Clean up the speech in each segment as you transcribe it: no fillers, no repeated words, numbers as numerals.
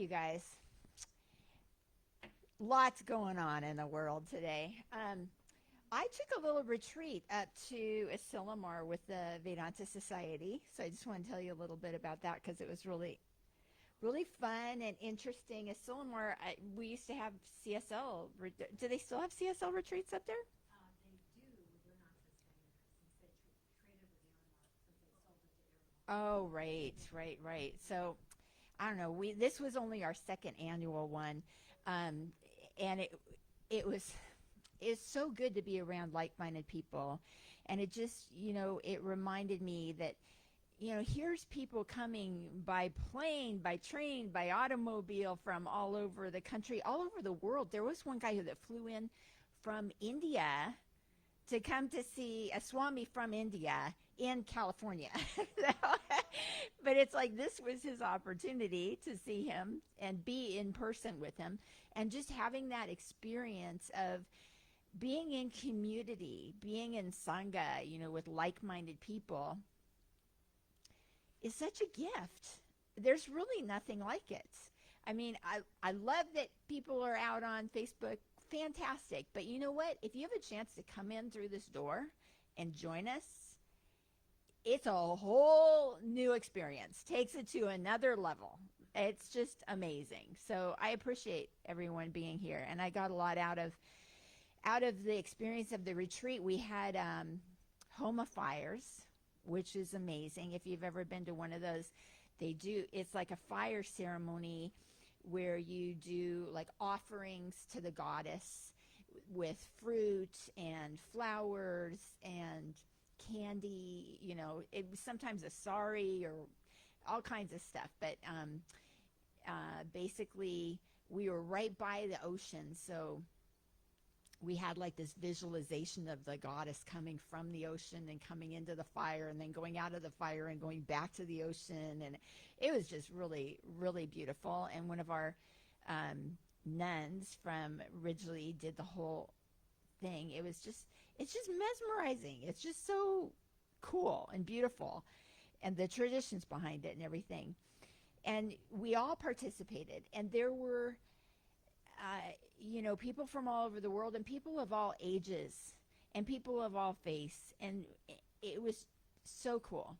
You guys, lots going on in the world today. I took a little retreat up to Asilomar with the Vedanta Society. So I just want to tell you a little bit about that because it was really fun and interesting. Asilomar, we used to have CSL. Do they still have CSL retreats up there? Oh, right. So I don't know. We This was only our second annual one, um, and it was it's so good to be around like-minded people, and it just it reminded me that here's people coming by plane, by train, by automobile from all over the country, all over the world. There was one guy that flew in from India to come to see a Swami from India in California. But it's like this was his opportunity to see him and be in person with him, and just having that experience of being in community, being in Sangha, with like minded people is such a gift. There's really nothing like it. I mean, I love that people are out on Facebook. Fantastic. But you know what? If you have a chance to come in through this door and join us, it's a whole new experience. Takes it to another level. It's just amazing. So I appreciate everyone being here, and I got a lot out of the experience of the retreat. We had Homa fires, which is amazing. If you've ever been to one of those, it's like a fire ceremony where you do like offerings to the goddess with fruit and flowers and candy, it was sometimes a sari or all kinds of stuff. But basically, we were right by the ocean, so we had like this visualization of the goddess coming from the ocean and coming into the fire and then going out of the fire and going back to the ocean. And it was just really beautiful. And one of our nuns from Ridgely did the whole thing. It's just mesmerizing. It's just so cool and beautiful, and the traditions behind it and everything. And we all participated, and there were people from all over the world, and people of all ages, and people of all faiths, and it was so cool.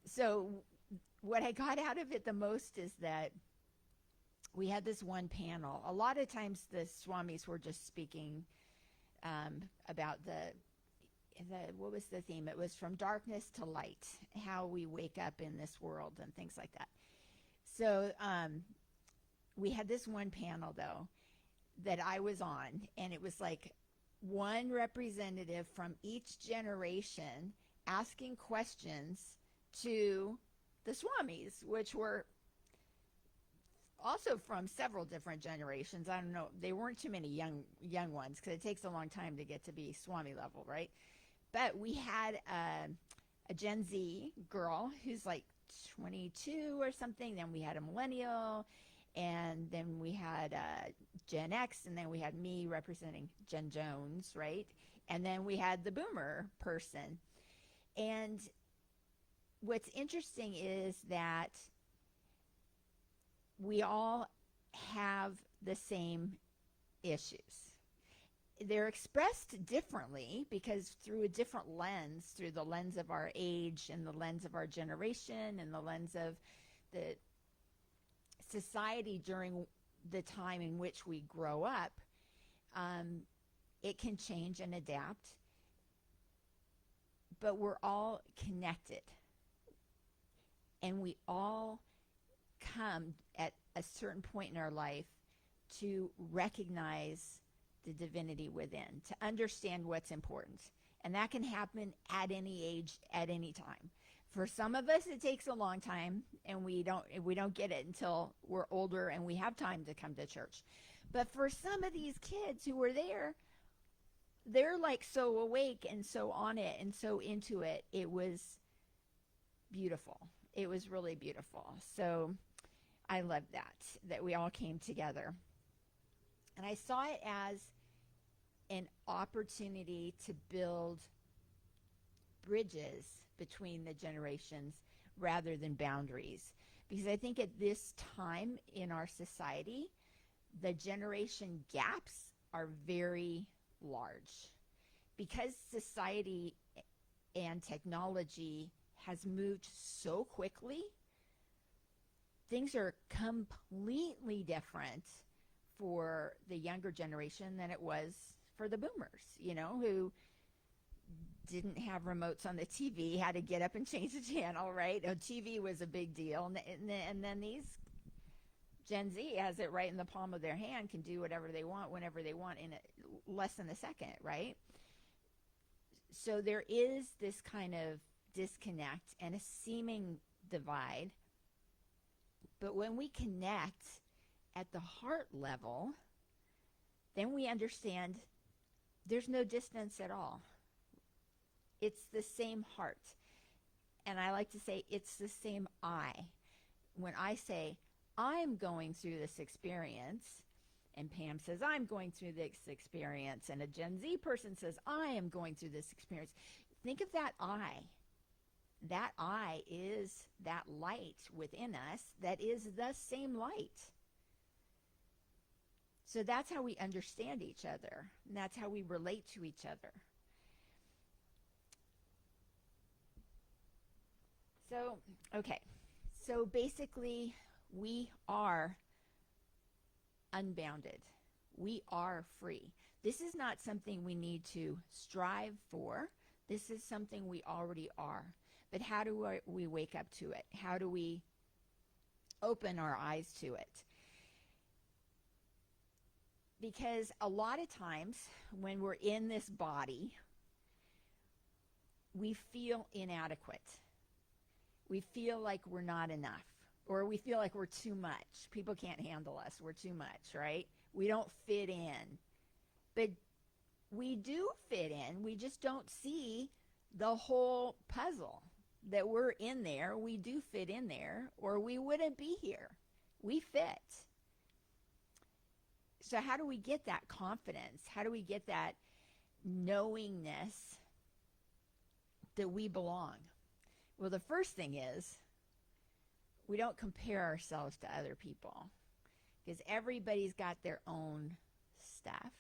So what I got out of it the most is that we had this one panel. A lot of times the swamis were just speaking about what was the theme? It was from darkness to light, how we wake up in this world and things like that. So we had this one panel though that I was on, and it was like one representative from each generation asking questions to the swamis, which were also from several different generations. I don't know, they weren't too many young ones because it takes a long time to get to be Swami level, right? But we had a Gen Z girl who's like 22 or something. Then we had a millennial, and then we had Gen X, and then we had me representing Gen Jones, right? And then we had the boomer person. And what's interesting is that we all have the same issues. They're expressed differently because through a different lens, through the lens of our age and the lens of our generation and the lens of the society during the time in which we grow up, it can change and adapt. But we're all connected, and we all come at a certain point in our life to recognize the divinity within, to understand what's important. And that can happen at any age, at any time. For some of us, it takes a long time, and we don't get it until we're older and we have time to come to church. But for some of these kids who were there, they're like so awake and so on it and so into it. It was beautiful. It was really beautiful. So I love that we all came together. And I saw it as an opportunity to build bridges between the generations rather than boundaries. because I think at this time in our society, the generation gaps are very large. Because society and technology has moved so quickly, things are completely different for the younger generation than it was for the boomers, who didn't have remotes on the TV, had to get up and change the channel, right? TV was a big deal. And then these Gen Z has it right in the palm of their hand, can do whatever they want, whenever they want, in less than a second, right? So there is this kind of disconnect and a seeming divide. But when we connect at the heart level, then we understand there's no distance at all. It's the same heart. And I like to say it's the same I. When I say, I'm going through this experience, and Pam says, I'm going through this experience, and a Gen Z person says, I am going through this experience. Think of that I. That I is that light within us that is the same light. So that's how we understand each other, and that's how we relate to each other. So, okay. So basically, we are unbounded. We are free. This is not something we need to strive for. This is something we already are. But how do we wake up to it? How do we open our eyes to it? Because a lot of times when we're in this body, we feel inadequate. We feel like we're not enough, or we feel like we're too much. People can't handle us. We're too much, right? We don't fit in. But we do fit in. We just don't see the whole puzzle that we're in there. We do fit in there, or we wouldn't be here. We fit. So how do we get that confidence? How do we get that knowingness that we belong? Well, the first thing is we don't compare ourselves to other people, because everybody's got their own stuff.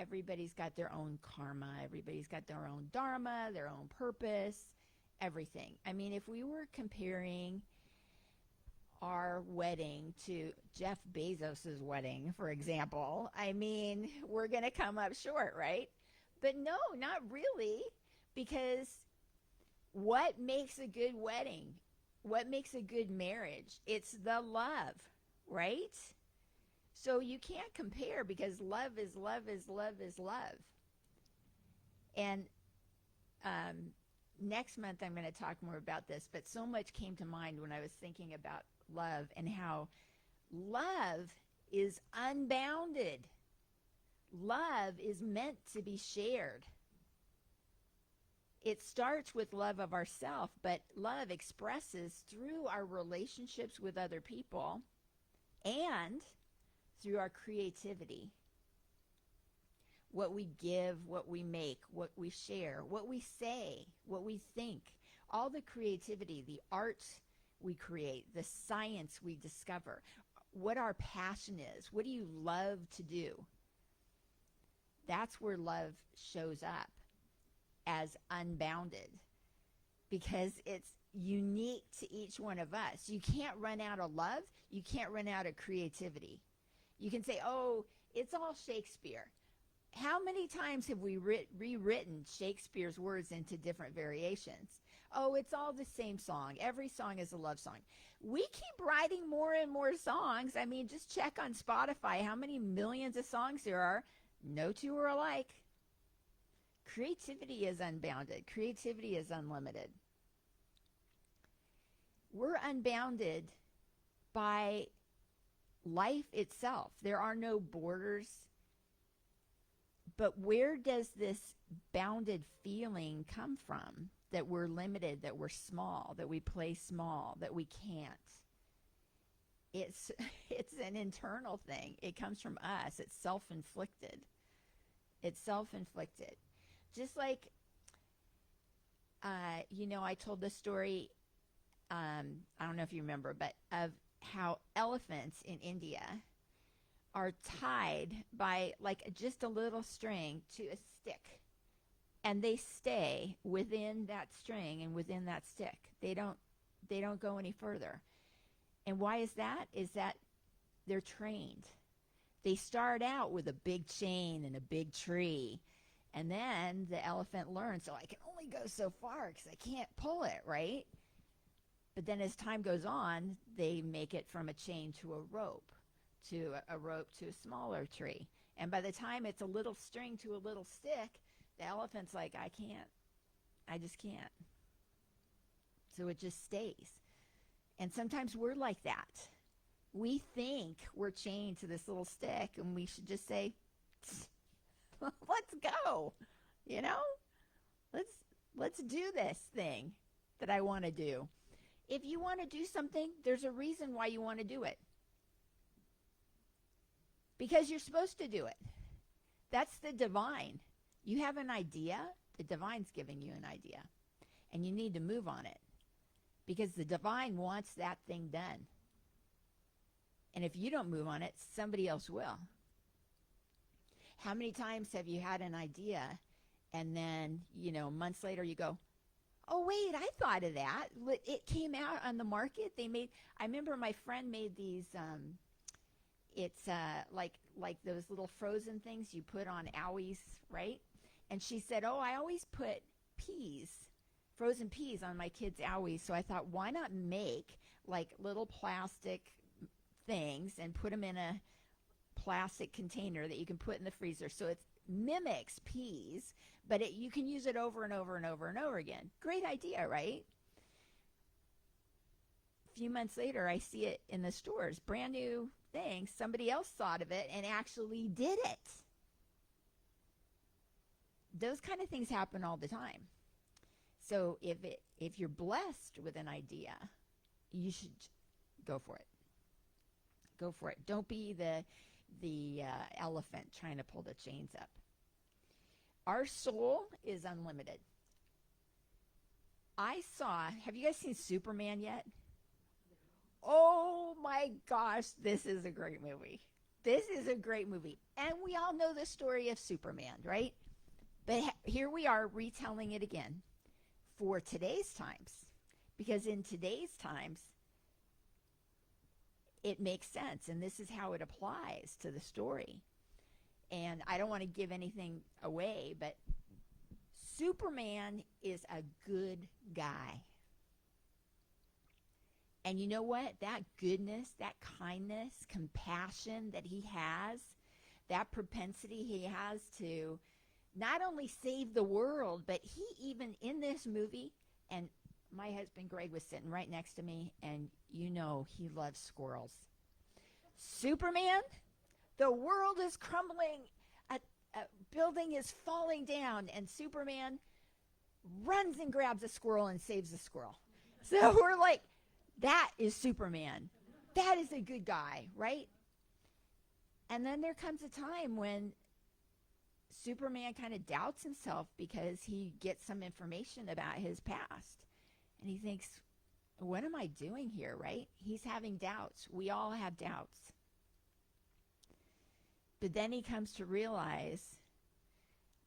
Everybody's got their own karma. Everybody's got their own dharma, their own purpose, everything. I mean, if we were comparing our wedding to Jeff Bezos's wedding, for example, I mean, we're going to come up short, right? But no, not really, because what makes a good wedding? What makes a good marriage? It's the love, right? So you can't compare, because love is love is love is love. And next month I'm going to talk more about this, but so much came to mind when I was thinking about love and how love is unbounded. Love is meant to be shared. It starts with love of ourselves, but love expresses through our relationships with other people and through our creativity. What we give, what we make, what we share, what we say, what we think, all the creativity, the art we create, the science we discover, what our passion is, what do you love to do? That's where love shows up as unbounded, because it's unique to each one of us. You can't run out of love. You can't run out of creativity. You can say, oh, it's all Shakespeare. How many times have we rewritten Shakespeare's words into different variations? Oh, it's all the same song. Every song is a love song. We keep writing more and more songs. I mean, just check on Spotify how many millions of songs there are. No two are alike. Creativity is unbounded. Creativity is unlimited. We're unbounded by life itself. There are no borders. But where does this bounded feeling come from? That we're limited, that we're small, that we play small, that we can't. It's an internal thing. It comes from us. It's self-inflicted. It's self-inflicted. Just like, I told the story I don't know if you remember, but of how elephants in India are tied by like just a little string to a stick, and they stay within that string and within that stick. They don't go any further. And why is that? Is that they're trained. They start out with a big chain and a big tree, and then the elephant learns, so I can only go so far because I can't pull it, right? But then as time goes on, they make it from a chain to a rope to a smaller tree. And by the time it's a little string to a little stick, the elephant's like, I just can't. So it just stays. And sometimes we're like that. We think we're chained to this little stick, and we should just say, let's go. You know? Let's do this thing that I want to do. If you want to do something, there's a reason why you want to do it. Because you're supposed to do it. That's the divine. You have an idea, the divine's giving you an idea. And you need to move on it. Because the divine wants that thing done. And if you don't move on it, somebody else will. How many times have you had an idea and then, months later you go, oh, wait, I thought of that. It came out on the market. I remember my friend made these, it's like those little frozen things you put on owies, right? And she said, oh, I always put frozen peas on my kids' owies. So I thought, why not make like little plastic things and put them in a plastic container that you can put in the freezer. So it mimics peas, but you can use it over and over and over and over again. Great idea, right? A few months later, I see it in the stores, brand new thing. Somebody else thought of it and actually did it. Those kind of things happen all the time. So if you're blessed with an idea, you should go for it. Go for it. Don't be the elephant trying to pull the chains up. Our soul is unlimited. Have you guys seen Superman yet? Oh my gosh, this is a great movie. This is a great movie. And we all know the story of Superman, right? But here we are retelling it again for today's times. Because in today's times, it makes sense, and this is how it applies to the story. And I don't want to give anything away, but Superman is a good guy. And you know what? That goodness, that kindness, compassion that he has, that propensity he has to not only save the world, but he even in this movie, and my husband Greg was sitting right next to me, and he loves squirrels. Superman, the world is crumbling, a building is falling down, and Superman runs and grabs a squirrel and saves the squirrel. So we're like, that is Superman. That is a good guy, right? And then there comes a time when Superman kind of doubts himself because he gets some information about his past. And he thinks, what am I doing here, right? He's having doubts. We all have doubts. But then he comes to realize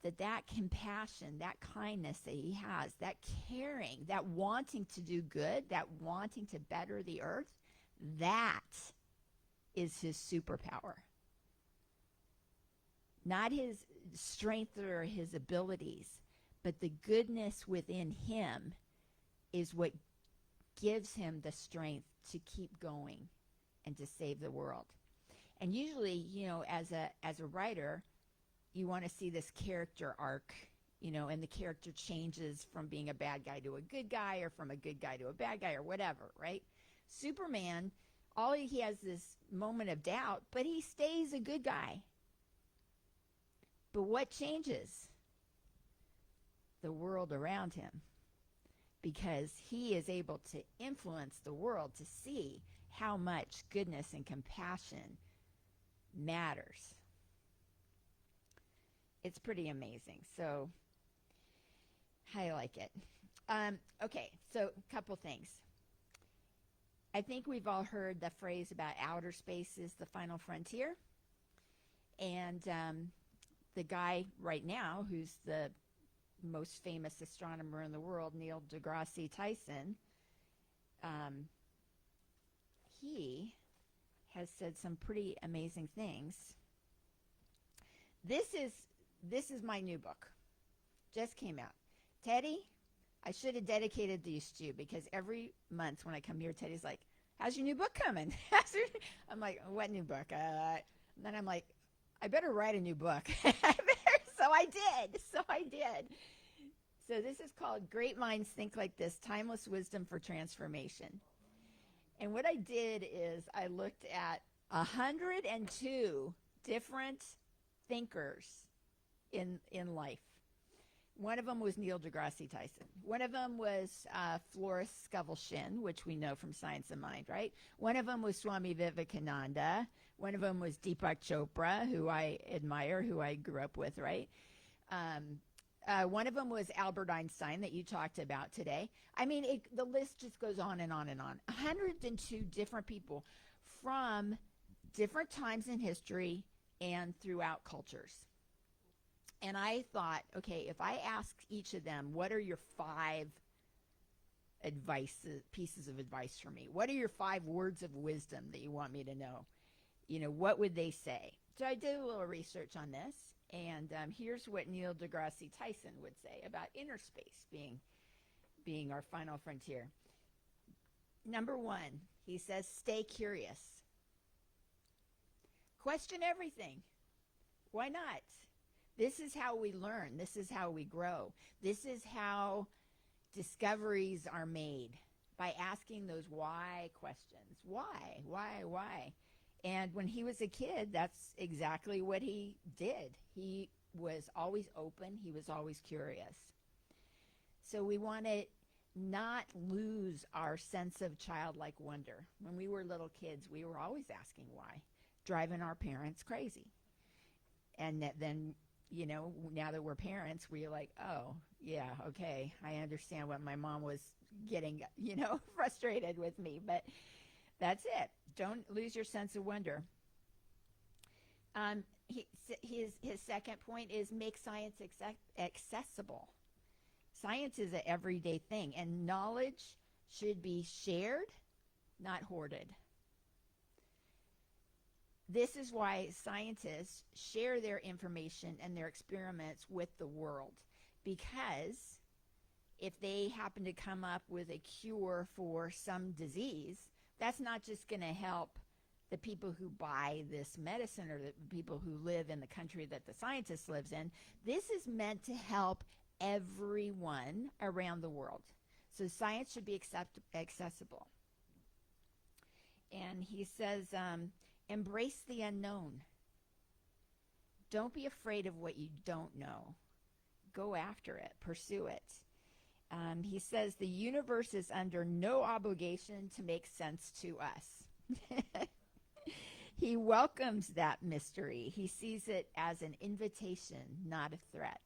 that compassion, that kindness that he has, that caring, that wanting to do good, that wanting to better the earth, that is his superpower. Not his strength or his abilities, but the goodness within him is what gives him the strength to keep going and to save the world. And usually, as a writer, you want to see this character arc, and the character changes from being a bad guy to a good guy, or from a good guy to a bad guy, or whatever, right? Superman, he has this moment of doubt, but he stays a good guy. But what changes? The world around him. Because he is able to influence the world to see how much goodness and compassion matters. It's pretty amazing. So I like it. Okay, so a couple things. I think we've all heard the phrase about outer space is the final frontier. And the guy right now who's the most famous astronomer in the world, Neil deGrasse Tyson, he has said some pretty amazing things. This is my new book. Just came out. Teddy, I should have dedicated these to you, because every month when I come here, Teddy's like, how's your new book coming? I'm like, what new book? And then I'm like, I better write a new book. So I did. So this is called Great Minds Think Like This, Timeless Wisdom for Transformation. And what I did is I looked at 102 different thinkers in life. One of them was Neil deGrasse Tyson. One of them was Florence Scovel-Shinn, which we know from Science of Mind, right? One of them was Swami Vivekananda. One of them was Deepak Chopra, who I admire, who I grew up with, right? One of them was Albert Einstein that you talked about today. I mean, the list just goes on and on and on. 102 different people from different times in history and throughout cultures. And I thought, okay, if I ask each of them, what are your 5 pieces of advice for me? What are your 5 words of wisdom that you want me to know? You know, what would they say? So I did a little research on this, and here's what Neil deGrasse Tyson would say about inner space being our final frontier. Number 1, he says, stay curious. Question everything. Why not? This is how we learn. This is how we grow. This is how discoveries are made, by asking those why questions. Why? And when he was a kid, that's exactly what he did. He was always open. He was always curious. So we want to not lose our sense of childlike wonder. When we were little kids, we were always asking why, driving our parents crazy. And then, you know, now that we're parents, we're like, oh, yeah, okay, I understand what my mom was getting, you know, frustrated with me. But that's it. Don't lose your sense of wonder. His second point is make science accessible. Science is an everyday thing, and knowledge should be shared, not hoarded. This is why scientists share their information and their experiments with the world, because if they happen to come up with a cure for some disease, that's not just going to help the people who buy this medicine or the people who live in the country that the scientist lives in. This is meant to help everyone around the world. So science should be accessible. And he says, embrace the unknown. Don't be afraid of what you don't know. Go after it. Pursue it. He says the universe is under no obligation to make sense to us. He welcomes that mystery. He sees it as an invitation, not a threat.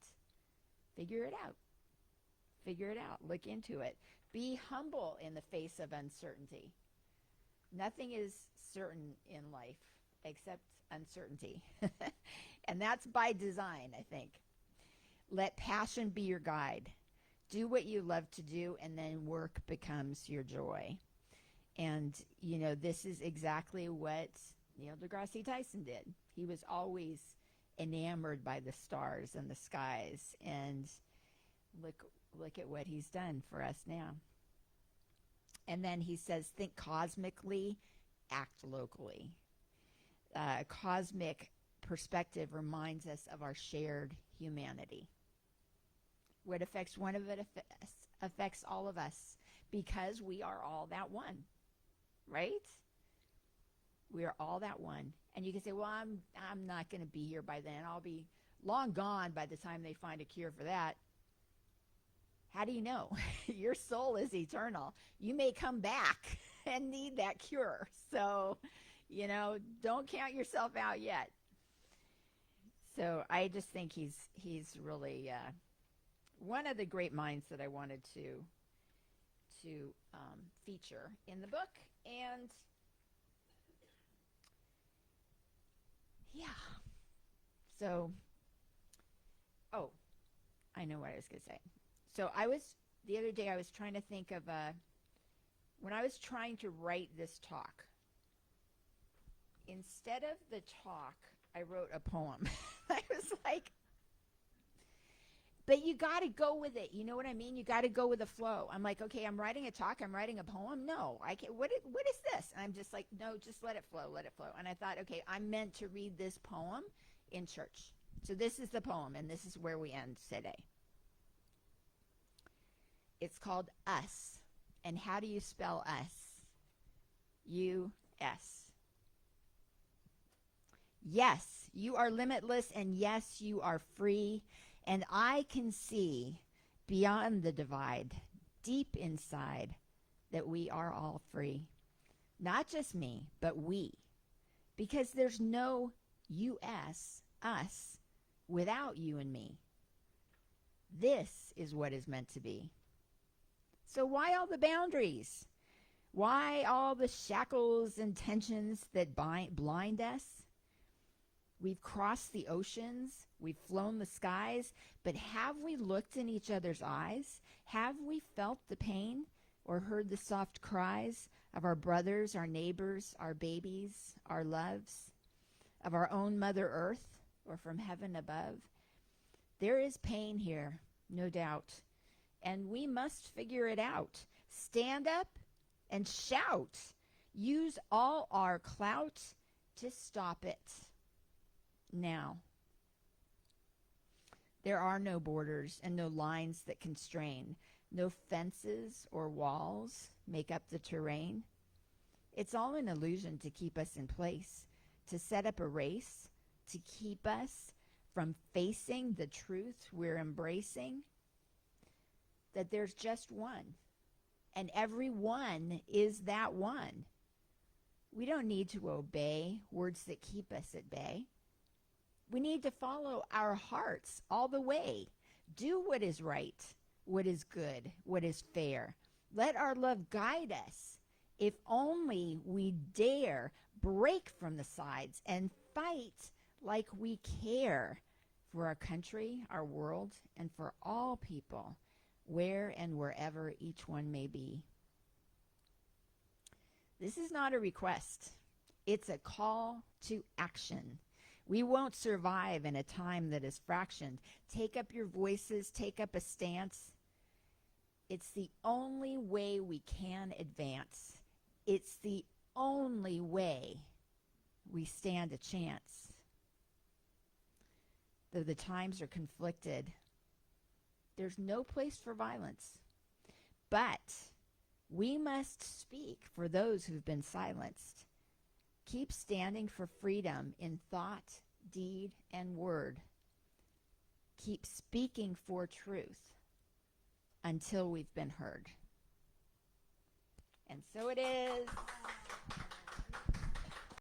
Figure it out. Figure it out. Look into it. Be humble in the face of uncertainty. Nothing is certain in life except uncertainty. And that's by design, I think. Let passion be your guide. Do what you love to do, and then work becomes your joy. And, you know, this is exactly what Neil deGrasse Tyson did. He was always enamored by the stars and the skies. And look at what he's done for us now. And then he says, think cosmically, act locally. Cosmic perspective reminds us of our shared humanity. What affects one of it affects all of us, because we are all that one, right? We are all that one. And you can say, well, I'm not going to be here by then. I'll be long gone by the time they find a cure for that. How do you know? Your soul is eternal. You may come back and need that cure. So, you know, don't count yourself out yet. So I just think he's really one of the great minds that I wanted to feature in the book. And yeah. So, oh, I know what I was going to say. So the other day I was trying to think of when I was trying to write this talk, instead of the talk, I wrote a poem. I was like, but you got to go with it. You know what I mean? You got to go with the flow. I'm like, okay, I'm writing a talk. I'm writing a poem. No, I can't. What is this? And I'm just like, no, just let it flow. Let it flow. And I thought, okay, I'm meant to read this poem in church. So this is the poem, and this is where we end today. It's called Us. And how do you spell us? U-S. Yes, you are limitless, and yes, you are free. And I can see beyond the divide, deep inside, that we are all free. Not just me, but we. Because there's no U-S, us, without you and me. This is what is meant to be. So why all the boundaries? Why all the shackles and tensions that blind us? We've crossed the oceans, we've flown the skies, but have we looked in each other's eyes? Have we felt the pain or heard the soft cries of our brothers, our neighbors, our babies, our loves, of our own Mother Earth or from heaven above? There is pain here, no doubt, and we must figure it out. Stand up and shout. Use all our clout to stop it. Now, there are no borders and no lines that constrain. No fences or walls make up the terrain. It's all an illusion to keep us in place, to set up a race, to keep us from facing the truth we're embracing, that there's just one, and every one is that one. We don't need to obey words that keep us at bay. We need to follow our hearts all the way. Do what is right, what is good, what is fair. Let our love guide us. If only we dare break from the sides and fight like we care for our country, our world, and for all people, where and wherever each one may be. This is not a request. It's a call to action. We won't survive in a time that is fractioned. Take up your voices, take up a stance. It's the only way we can advance. It's the only way we stand a chance. Though the times are conflicted, there's no place for violence. But we must speak for those who've been silenced. Keep standing for freedom in thought, deed, and word. Keep speaking for truth until we've been heard. And so it is.